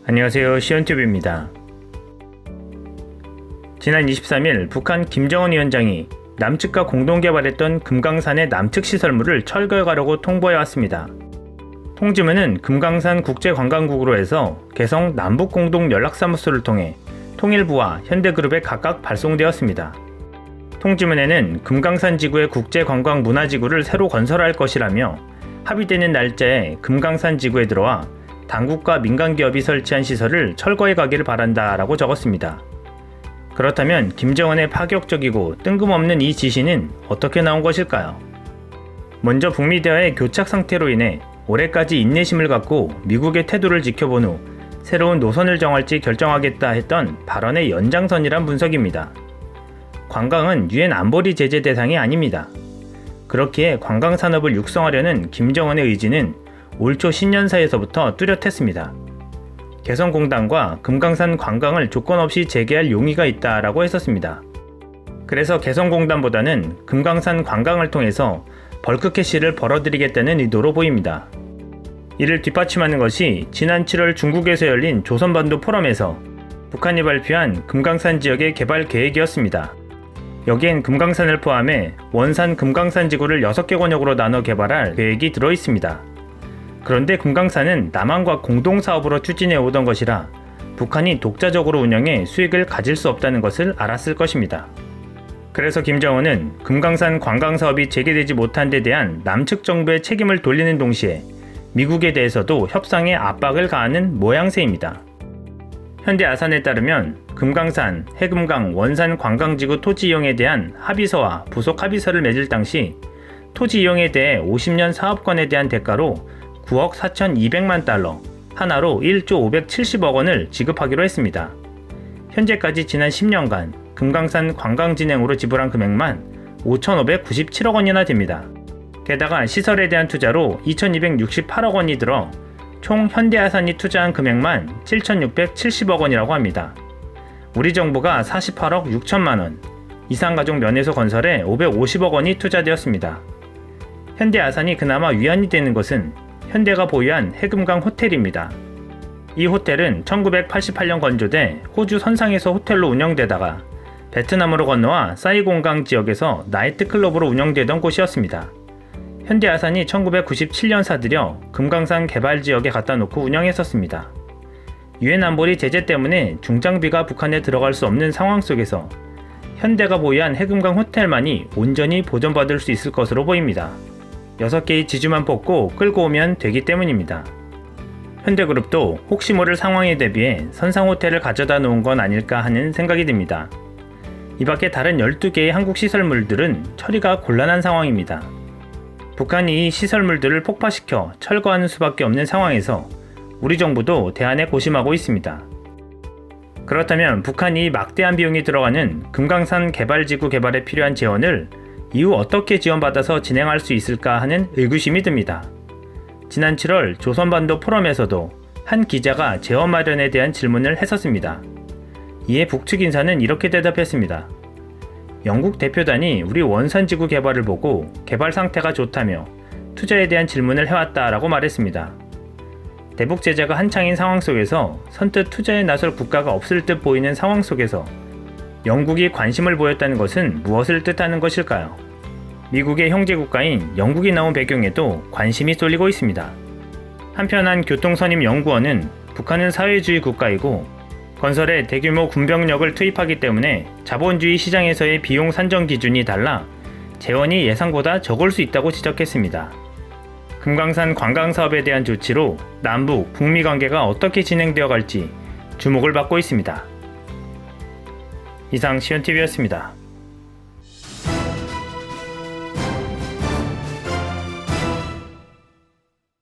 안녕하세요, 시온TV입니다. 지난 23일 북한 김정은 위원장이 남측과 공동 개발했던 금강산의 남측 시설물을 철거해가려고 통보해왔습니다. 통지문은 금강산 국제관광국으로 해서 개성 남북공동연락사무소를 통해 통일부와 현대그룹에 각각 발송되었습니다. 통지문에는 금강산 지구의 국제관광문화지구를 새로 건설할 것이라며 합의되는 날짜에 금강산 지구에 들어와 당국과 민간기업이 설치한 시설을 철거해 가기를 바란다라고 적었습니다. 그렇다면 김정은의 파격적이고 뜬금없는 이 지시는 어떻게 나온 것일까요? 먼저 북미 대화의 교착 상태로 인해 올해까지 인내심을 갖고 미국의 태도를 지켜본 후 새로운 노선을 정할지 결정하겠다 했던 발언의 연장선이란 분석입니다. 관광은 유엔 안보리 제재 대상이 아닙니다. 그렇기에 관광 산업을 육성하려는 김정은의 의지는 올 초 신년사에서부터 뚜렷했습니다. 개성공단과 금강산 관광을 조건 없이 재개할 용의가 있다라고 했었습니다. 그래서 개성공단보다는 금강산 관광을 통해서 벌크 캐시를 벌어들이겠다는 의도로 보입니다. 이를 뒷받침하는 것이 지난 7월 중국에서 열린 조선반도 포럼에서 북한이 발표한 금강산 지역의 개발 계획이었습니다. 여기엔 금강산을 포함해 원산 금강산 지구를 6개 권역으로 나눠 개발할 계획이 들어 있습니다. 그런데 금강산은 남한과 공동사업으로 추진해 오던 것이라 북한이 독자적으로 운영해 수익을 가질 수 없다는 것을 알았을 것입니다. 그래서 김정은은 금강산 관광사업이 재개되지 못한 데 대한 남측 정부의 책임을 돌리는 동시에 미국에 대해서도 협상에 압박을 가하는 모양새입니다. 현대아산에 따르면 금강산, 해금강, 원산 관광지구 토지 이용에 대한 합의서와 부속 합의서를 맺을 당시 토지 이용에 대해 50년 사업권에 대한 대가로 9억 4,200만 달러, 하나로 1조 570억 원을 지급하기로 했습니다. 현재까지 지난 10년간 금강산 관광 진행으로 지불한 금액만 5,597억 원이나 됩니다. 게다가 시설에 대한 투자로 2,268억 원이 들어 총 현대아산이 투자한 금액만 7,670억 원이라고 합니다. 우리 정부가 48억 6천만 원, 이산가족 면회소 건설에 550억 원이 투자되었습니다. 현대아산이 그나마 위안이 되는 것은 현대가 보유한 해금강 호텔입니다. 이 호텔은 1988년 건조돼 호주 선상에서 호텔로 운영되다가 베트남으로 건너와 사이공강 지역에서 나이트클럽으로 운영되던 곳이었습니다. 현대아산이 1997년 사들여 금강산 개발지역에 갖다 놓고 운영했었습니다. 유엔 안보리 제재 때문에 중장비가 북한에 들어갈 수 없는 상황 속에서 현대가 보유한 해금강 호텔만이 온전히 보존받을 수 있을 것으로 보입니다. 6개의 지주만 뽑고 끌고 오면 되기 때문입니다. 현대그룹도 혹시 모를 상황에 대비해 선상호텔을 가져다 놓은 건 아닐까 하는 생각이 듭니다. 이 밖에 다른 12개의 한국 시설물들은 처리가 곤란한 상황입니다. 북한이 이 시설물들을 폭파시켜 철거하는 수밖에 없는 상황에서 우리 정부도 대안에 고심하고 있습니다. 그렇다면 북한이 막대한 비용이 들어가는 금강산 개발지구 개발에 필요한 재원을 이후 어떻게 지원받아서 진행할 수 있을까 하는 의구심이 듭니다. 지난 7월 조선반도 포럼에서도 한 기자가 재원 마련에 대한 질문을 했었습니다. 이에 북측 인사는 이렇게 대답했습니다. 영국 대표단이 우리 원산지구 개발을 보고 개발 상태가 좋다며 투자에 대한 질문을 해왔다라고 말했습니다. 대북 제재가 한창인 상황 속에서 선뜻 투자에 나설 국가가 없을 듯 보이는 상황 속에서 영국이 관심을 보였다는 것은 무엇을 뜻하는 것일까요? 미국의 형제국가인 영국이 나온 배경에도 관심이 쏠리고 있습니다. 한편 한 교통선임연구원은 북한은 사회주의 국가이고 건설에 대규모 군병력을 투입하기 때문에 자본주의 시장에서의 비용 산정 기준이 달라 재원이 예상보다 적을 수 있다고 지적했습니다. 금강산 관광사업에 대한 조치로 남북, 북미 관계가 어떻게 진행되어 갈지 주목을 받고 있습니다. 이상 시온TV였습니다.